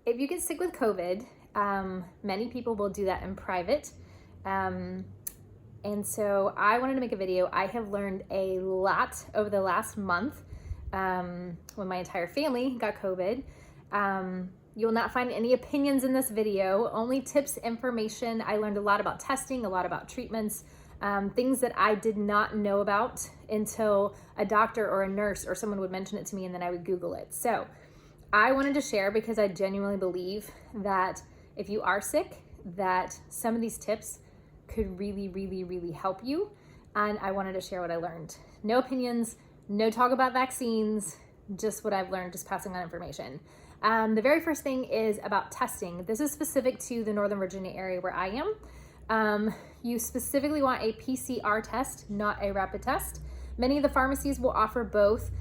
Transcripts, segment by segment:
if you get sick with COVID, many people will do that in private. And so I wanted to make a video. I have learned a lot over the last month when my entire family got COVID. You will not find any opinions in this video, only tips, information. I learned a lot about testing, a lot about treatments, things that I did not know about until a doctor or a nurse or someone would mention it to me, and then I would Google it. So I wanted to share because I genuinely believe that if you are sick, that some of these tips could really, really, really help you. And I wanted to share what I learned. No opinions, no talk about vaccines, just what I've learned, just passing on information. The very first thing is about testing. This is specific to the Northern Virginia area where I am. You specifically want a PCR test, not a rapid test. Many of the pharmacies will offer both.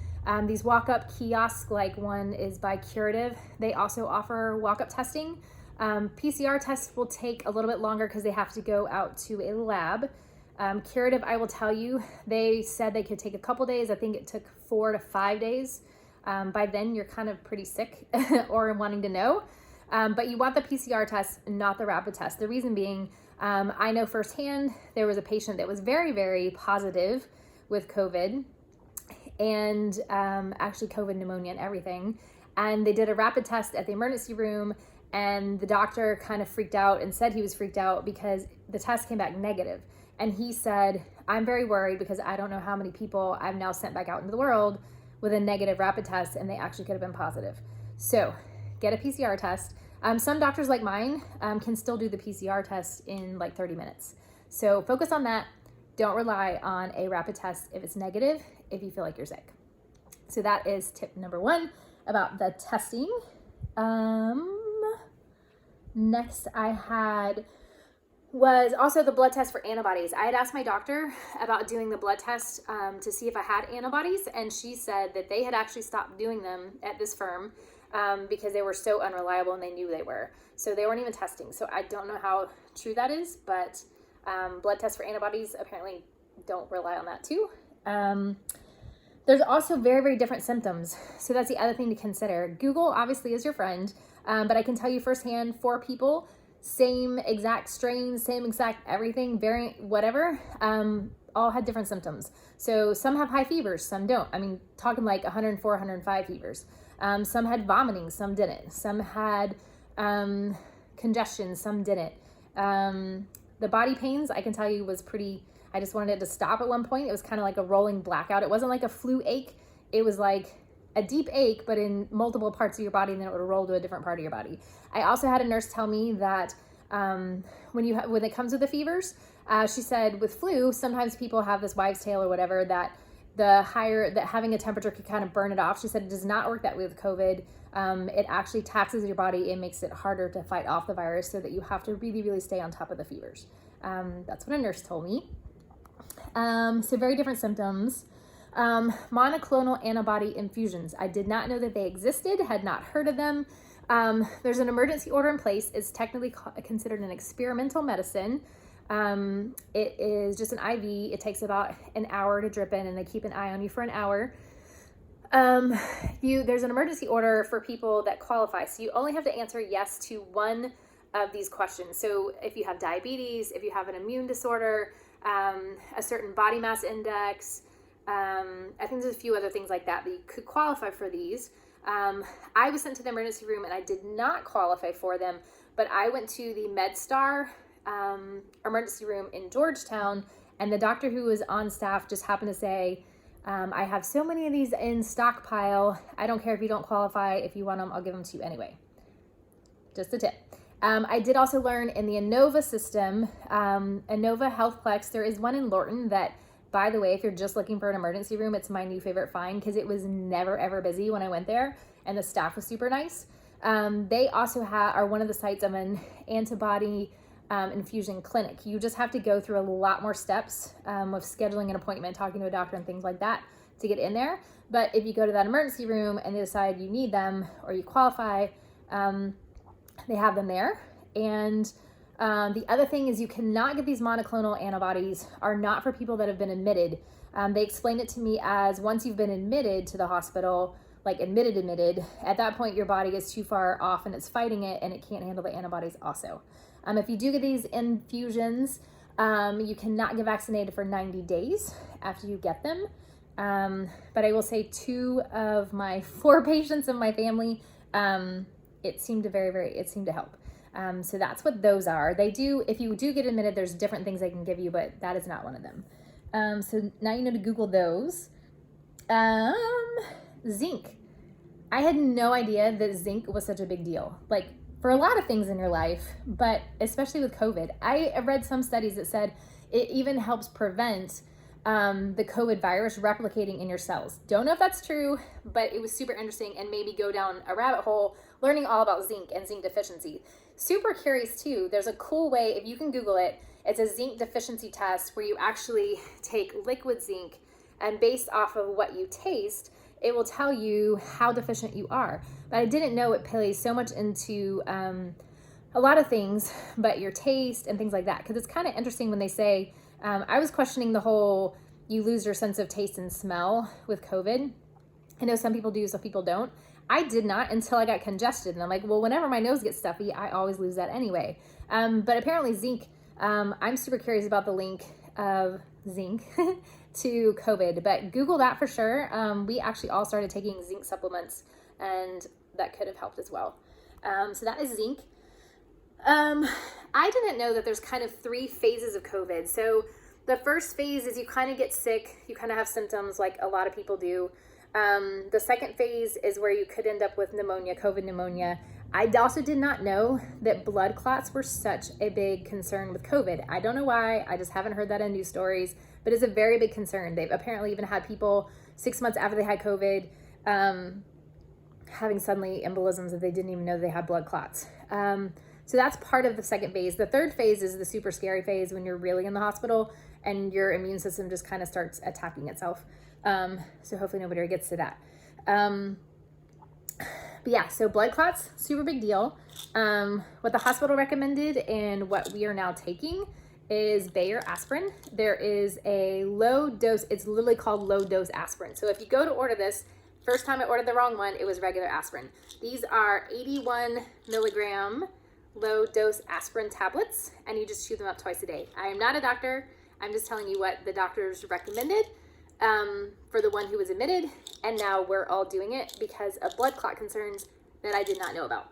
These walk-up kiosks, like one is by Curative, they also offer walk-up testing. PCR tests will take a little bit longer because they have to go out to a lab. Curative, I will tell you, they said they could take a couple days. I think it took 4 to 5 days. By then you're kind of pretty sick or wanting to know. But you want the PCR test, not the rapid test. The reason being, I know firsthand, there was a patient that was very, very positive with COVID and actually COVID pneumonia and everything. And they did a rapid test at the emergency room, and the doctor kind of freaked out and said he was freaked out because the test came back negative. And he said, I'm very worried because I don't know how many people I've now sent back out into the world with a negative rapid test, and they actually could have been positive. So get a PCR test. Some doctors like mine can still do the PCR test in like 30 minutes. So focus on that. Don't rely on a rapid test if it's negative, if you feel like you're sick. So that is tip number 1 about the testing. Next I had was also the blood test for antibodies. I had asked my doctor about doing the blood test to see if I had antibodies, and she said that they had actually stopped doing them at this firm because they were so unreliable and they knew they were. So they weren't even testing. So I don't know how true that is, but blood tests for antibodies apparently don't rely on that too. There's also very, very different symptoms. So that's the other thing to consider. Google obviously is your friend, but I can tell you firsthand, 4 people, same exact strain, same exact everything, variant, whatever, all had different symptoms. So some have high fevers, some don't. I mean, talking like 104, 105 fevers. Some had vomiting, some didn't. Some had congestion, some didn't. The body pains, I can tell you, was pretty, I just wanted it to stop at one point. It was kind of like a rolling blackout. It wasn't like a flu ache. It was like a deep ache, but in multiple parts of your body, and then it would roll to a different part of your body. I also had a nurse tell me that when it comes with the fevers, she said with flu, sometimes people have this wives' tale or whatever that that having a temperature could kind of burn it off. She said it does not work that way with COVID. It actually taxes your body. It makes it harder to fight off the virus, so that you have to really, really stay on top of the fevers. That's what a nurse told me. So very different symptoms. Monoclonal antibody infusions. I did not know that they existed, had not heard of them. There's an emergency order in place. It's technically considered an experimental medicine. It is just an IV. It takes about an hour to drip in, and they keep an eye on you for an hour. There's an emergency order for people that qualify. So you only have to answer yes to one of these questions. So if you have diabetes, if you have an immune disorder, a certain body mass index, I think there's a few other things like that you could qualify for these. I was sent to the emergency room and I did not qualify for them, but I went to the MedStar emergency room in Georgetown, and the doctor who was on staff just happened to say, I have so many of these in stockpile. I don't care if you don't qualify. If you want them, I'll give them to you anyway. Just a tip. I did also learn in the Innova system, Innova HealthPlex, there is one in Lorton that, by the way, if you're just looking for an emergency room, it's my new favorite find because it was never, ever busy when I went there, and the staff was super nice. They also are one of the sites of an antibody infusion clinic. You just have to go through a lot more steps of scheduling an appointment, talking to a doctor and things like that to get in there. But if you go to that emergency room and they decide you need them or you qualify, they have them there. And the other thing is you cannot get these monoclonal antibodies, are not for people that have been admitted. They explained it to me as once you've been admitted to the hospital, like admitted, at that point your body is too far off and it's fighting it and it can't handle the antibodies also. If you do get these infusions, you cannot get vaccinated for 90 days after you get them. But I will say 2 of my 4 patients in my family, it seemed to help. So that's what those are. They do, if you do get admitted, there's different things they can give you, but that is not one of them. So now you know to Google those. Zinc. I had no idea that zinc was such a big deal. Like for a lot of things in your life, but especially with COVID. I read some studies that said it even helps prevent the COVID virus replicating in your cells. Don't know if that's true, but it was super interesting and maybe go down a rabbit hole learning all about zinc and zinc deficiency. Super curious too. There's a cool way, if you can Google it, it's a zinc deficiency test where you actually take liquid zinc and based off of what you taste, it will tell you how deficient you are. But I didn't know it plays so much into a lot of things, but your taste and things like that. Because it's kind of interesting when they say, I was questioning the whole, you lose your sense of taste and smell with COVID. I know some people do, some people don't. I did not until I got congested. And I'm like, well, whenever my nose gets stuffy, I always lose that anyway. But apparently zinc, I'm super curious about the link of zinc to COVID, but Google that for sure. We actually all started taking zinc supplements and that could have helped as well. So that is zinc. I didn't know that there's kind of 3 phases of COVID. So the first phase is you kind of get sick, you kind of have symptoms like a lot of people do. The second phase is where you could end up with pneumonia, COVID pneumonia. I also did not know that blood clots were such a big concern with COVID. I don't know why, I just haven't heard that in news stories, but it's a very big concern. They've apparently even had people 6 months after they had COVID having suddenly embolisms that they didn't even know they had blood clots. So that's part of the second phase. The third phase is the super scary phase when you're really in the hospital and your immune system just kind of starts attacking itself. So hopefully nobody gets to that. But yeah, so blood clots, super big deal. What the hospital recommended and what we are now taking is Bayer aspirin. There is a low dose, it's literally called low dose aspirin. So if you go to order this, first time I ordered the wrong one, it was regular aspirin. These are 81 milligram low dose aspirin tablets, and you just chew them up twice a day. I am not a doctor. I'm just telling you what the doctors recommended for the one who was admitted, and now we're all doing it because of blood clot concerns that I did not know about.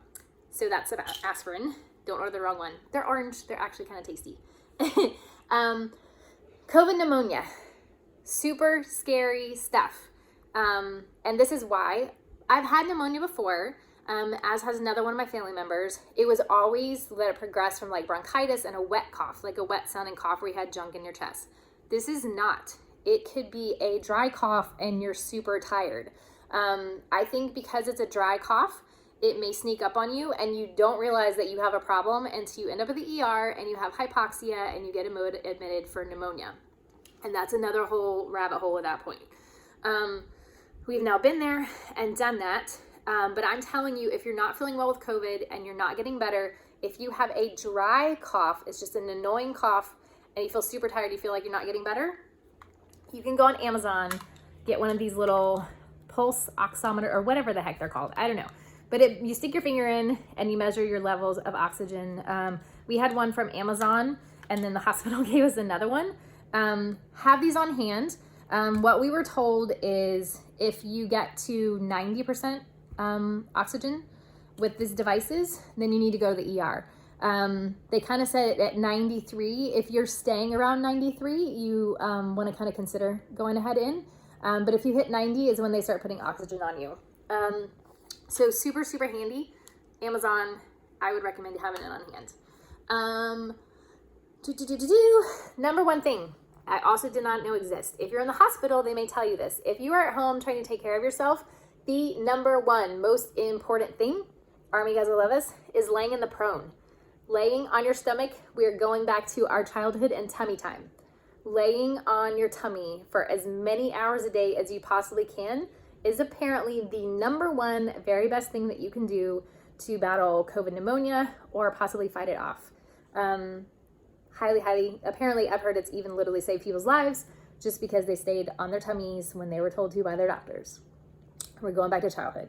So that's about aspirin. Don't order the wrong one. They're orange. They're actually kind of tasty. COVID pneumonia, super scary stuff. And this is why I've had pneumonia before, as has another one of my family members. It was always that it progressed from like bronchitis and a wet cough, like a wet sounding cough where you had junk in your chest. This is not. It could be a dry cough and you're super tired. I think because it's a dry cough, it may sneak up on you and you don't realize that you have a problem until you end up at the ER and you have hypoxia and you get admitted for pneumonia. And that's another whole rabbit hole at that point. We've now been there and done that. But I'm telling you, if you're not feeling well with COVID and you're not getting better, if you have a dry cough, it's just an annoying cough and you feel super tired, you feel like you're not getting better, you can go on Amazon, get one of these little pulse oximeter or whatever the heck they're called. I don't know. But you stick your finger in and you measure your levels of oxygen. We had one from Amazon and then the hospital gave us another one. Have these on hand. What we were told is if you get to 90% oxygen with these devices, then you need to go to the ER. They kind of said at 93, if you're staying around 93, you want to kind of consider going ahead in. But if you hit 90 is when they start putting oxygen on you. So super, super handy. Amazon, I would recommend having it on hand. Number one thing I also did not know exists. If you're in the hospital, they may tell you this. If you are at home trying to take care of yourself, the number one most important thing, Army guys will love us, is laying in the prone. Laying on your stomach, we are going back to our childhood and tummy time. Laying on your tummy for as many hours a day as you possibly can is apparently the number one very best thing that you can do to battle COVID pneumonia or possibly fight it off. Highly, apparently I've heard it's even literally saved people's lives just because they stayed on their tummies when they were told to by their doctors. We're going back to childhood.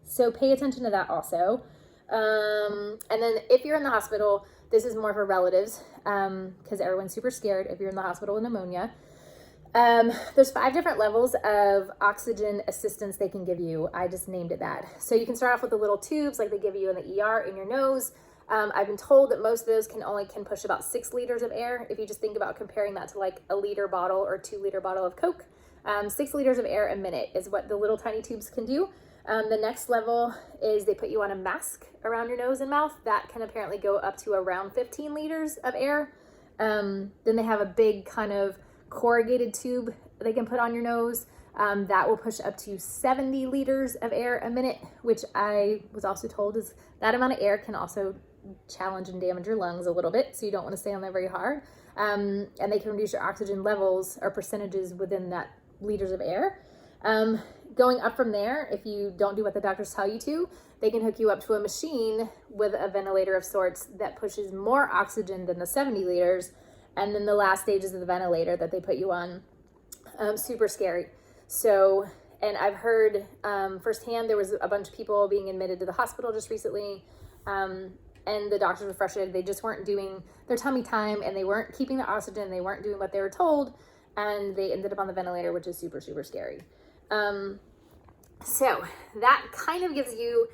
So pay attention to that also. And then if you're in the hospital, this is more for relatives, because everyone's super scared if you're in the hospital with pneumonia. There's 5 different levels of oxygen assistance they can give you. I just named it that. So you can start off with the little tubes like they give you in the ER in your nose. I've been told that most of those can push about 6 liters of air. If you just think about comparing that to like a liter bottle or 2-liter bottle of Coke, 6 liters of air a minute is what the little tiny tubes can do. The next level is they put you on a mask around your nose and mouth. That can apparently go up to around 15 liters of air. Then they have a big kind of corrugated tube they can put on your nose. That will push up to 70 liters of air a minute, which I was also told is that amount of air can also challenge and damage your lungs a little bit. So you don't want to stay on there very hard. And they can reduce your oxygen levels or percentages within that liters of air. Going up from there, if you don't do what the doctors tell you to, they can hook you up to a machine with a ventilator of sorts that pushes more oxygen than the 70 liters. And then the last stages of the ventilator that they put you on, super scary. So, and I've heard firsthand, there was a bunch of people being admitted to the hospital just recently. And the doctors were frustrated. They just weren't doing their tummy time, and they weren't keeping their oxygen. They weren't doing what they were told. And they ended up on the ventilator, which is super, super scary. So that kind of gives you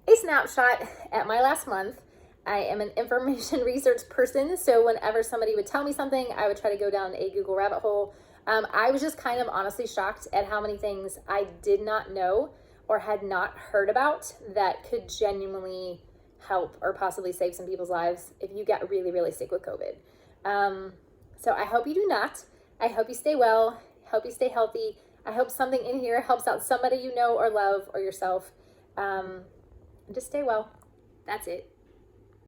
a snapshot at my last month. I am an information research person, so whenever somebody would tell me something, I would try to go down a Google rabbit hole. I was just kind of honestly shocked at how many things I did not know or had not heard about that could genuinely help or possibly save some people's lives if you get really, really sick with COVID. So I hope you do not. I hope you stay well. Hope you stay healthy. I hope something in here helps out somebody you know or love or yourself. Just stay well. That's it.